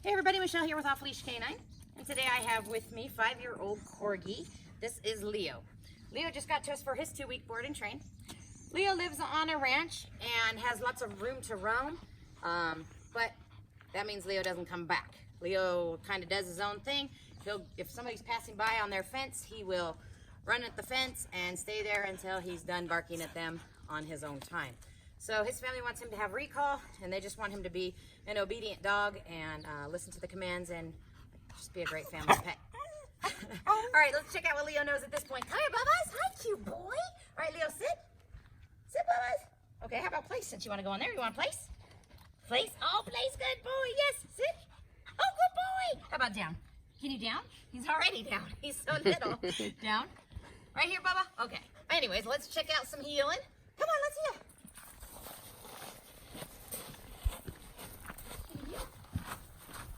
Hey everybody, Michelle here with Off Leash Canine, and today I have with me 5-year-old Corgi. This is Leo. Leo just got to us for his 2-week board and train. Leo lives on a ranch and has lots of room to roam, but that means Leo doesn't come back. Leo kind of does his own thing. If somebody's passing by on their fence, he will run at the fence and stay there until he's done barking at them on his own time. So his family wants him to have recall, and they just want him to be an obedient dog and listen to the commands and just be a great family pet. All right, let's check out what Leo knows at this point. Come here, Bubba's. Hi, cute boy. All right, Leo, sit. Sit, Bubba's. Okay, how about place, since you want to go in there? You want place? Place? Oh, place, good boy. Yes, sit. Oh, good boy. How about down? Can you down? He's already down. He's so little. Down? Right here, Bubba? Okay. Anyways, let's check out some healing. Come on, let's heal.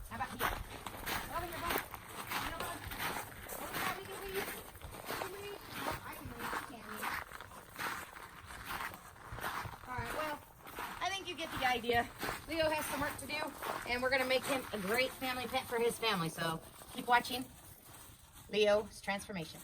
How about here? Over here, Bubba. You know what? Oh, yeah, we can leave. You can leave. Oh, I can leave. You can't leave. All right, well, I think you get the idea. Leo has some work to do, and we're going to make him a great family pet for his family. So keep watching Leo's transformation.